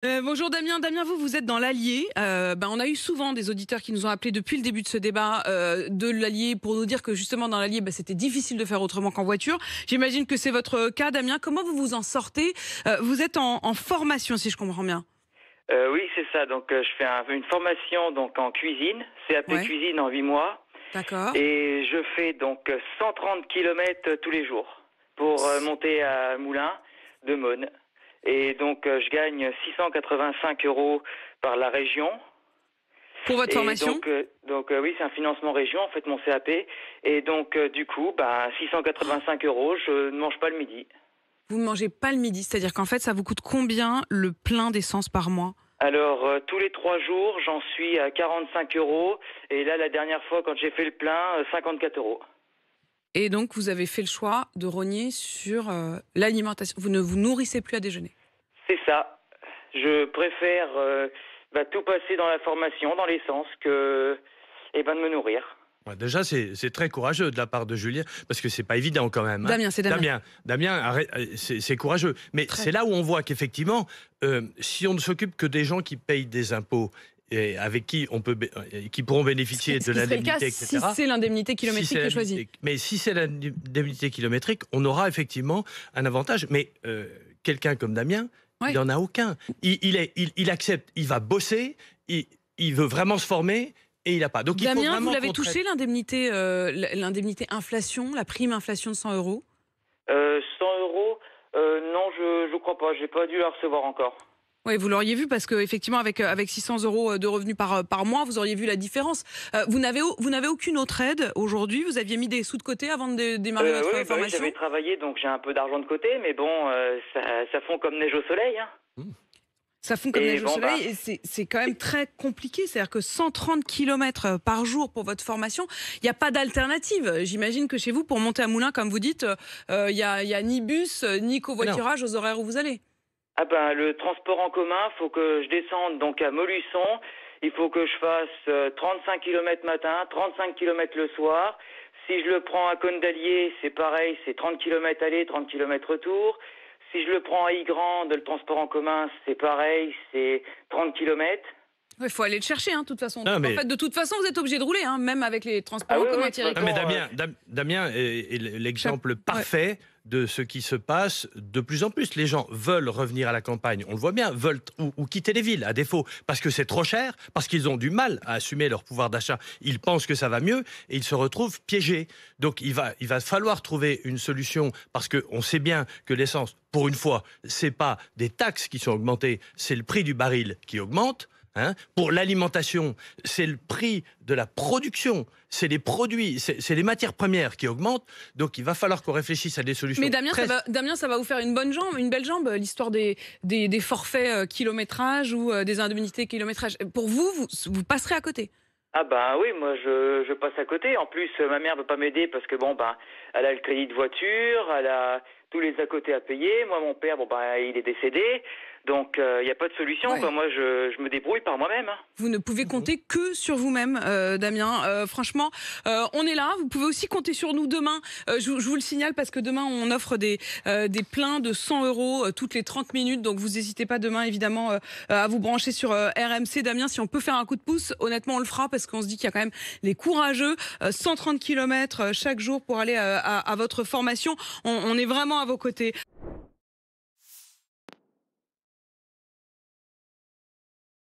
Bonjour Damien. Damien, vous êtes dans l'Allier. On a eu souvent des auditeurs qui nous ont appelés depuis le début de ce débat de l'Allier pour nous dire que justement dans l'Allier, c'était difficile de faire autrement qu'en voiture. J'imagine que c'est votre cas, Damien. Comment vous vous en sortez? Vous êtes en formation, si je comprends bien. Oui, c'est ça. Donc, je fais une formation donc en cuisine, CAP Ouais. cuisine en 8 mois. D'accord. Et je fais donc 130 kilomètres tous les jours pour monter à Moulins de Mône. Et donc, je gagne 685 € par la région. Pour votre Et formation? oui, c'est un financement région, en fait, mon CAP. Et donc, du coup, 685 €, je ne mange pas le midi. Vous ne mangez pas le midi, c'est-à-dire qu'en fait, ça vous coûte combien le plein d'essence par mois? Alors, tous les 3 jours, j'en suis à 45 €. Et là, la dernière fois, quand j'ai fait le plein, 54 €. Et donc, vous avez fait le choix de rogner sur l'alimentation. Vous ne vous nourrissez plus à déjeuner. C'est ça. Je préfère tout passer dans la formation, dans l'essence, que de me nourrir. Ouais, déjà, c'est très courageux de la part de Julien, parce que c'est pas évident quand même. Hein. Damien, c'est Damien. Damien, arrête, c'est courageux. Mais Très. c'est là où on voit qu'effectivement, si on ne s'occupe que des gens qui payent des impôts et avec qui qui pourront bénéficier de Ce qui serait le cas l'indemnité, si etc. c'est l'indemnité kilométrique Si c'est qui est choisie. Mais si c'est l'indemnité kilométrique, on aura effectivement un avantage. Mais quelqu'un comme Damien, Ouais. il n'en a aucun. Il accepte, il va bosser, il veut vraiment se former. Et il n'a pas. Donc, il faut Damien, vraiment vous l'avez qu'on traite- touché l'indemnité inflation, la prime inflation de 100 €? 100 €, non, je crois pas. J'ai pas dû la recevoir encore. Oui, vous l'auriez vu parce que effectivement avec 600 € de revenus par mois, vous auriez vu la différence. Vous n'avez aucune autre aide aujourd'hui. Vous aviez mis des sous de côté avant de démarrer votre Oui, formation. j'avais travaillé, donc j'ai un peu d'argent de côté, mais bon, ça fond comme neige au soleil. Hein. Ça fond comme Et neige au bon, soleil et c'est quand même très compliqué. C'est-à-dire que 130 km par jour pour votre formation, il n'y a pas d'alternative. J'imagine que chez vous, pour monter à Moulins, comme vous dites, il y a ni bus, ni covoiturage aux horaires où vous allez. Le transport en commun, faut que je descende donc à Molusson. Il faut que je fasse 35 km matin, 35 km le soir. Si je le prends à Cône-d'Allier, c'est pareil, c'est 30 km aller, 30 km retour. Si je le prends à Ygrande, le transport en commun, c'est pareil, c'est 30 km. Il faut aller le chercher, de toute façon. Non, En mais- fait, de toute façon, vous êtes obligé de rouler, même avec les transports Ah en oui, commun, oui, Thierry. de Non, mais Bon, Damien est l'exemple parfait de ce qui se passe de plus en plus. Les gens veulent revenir à la campagne, on le voit bien, veulent ou quitter les villes à défaut, parce que c'est trop cher, parce qu'ils ont du mal à assumer leur pouvoir d'achat. Ils pensent que ça va mieux et ils se retrouvent piégés. Donc il va falloir trouver une solution, parce qu'on sait bien que l'essence, pour une fois, c'est pas des taxes qui sont augmentées, c'est le prix du baril qui augmente. Hein, pour l'alimentation, c'est le prix de la production, c'est les produits, c'est les matières premières qui augmentent. Donc il va falloir qu'on réfléchisse à des solutions. Mais Damien, ça va vous faire une belle jambe, l'histoire des forfaits kilométrage ou des indemnités kilométrage. Pour vous passerez à côté. Oui, moi je passe à côté. En plus, ma mère ne veut pas m'aider parce que elle a le crédit de voiture, elle a tous les à côté à payer. Moi, mon père, il est décédé. Donc, il n'y a pas de solution. Ouais. Quoi. Moi, je me débrouille par moi-même. Hein. Vous ne pouvez compter que sur vous-même, Damien. Franchement, on est là. Vous pouvez aussi compter sur nous demain. Je vous le signale parce que demain, on offre des pleins de 100 € toutes les 30 minutes. Donc, vous n'hésitez pas demain, évidemment, à vous brancher sur RMC. Damien, si on peut faire un coup de pouce, honnêtement, on le fera parce qu'on se dit qu'il y a quand même les courageux. 130 km chaque jour pour aller à votre formation. On est vraiment à vos côtés.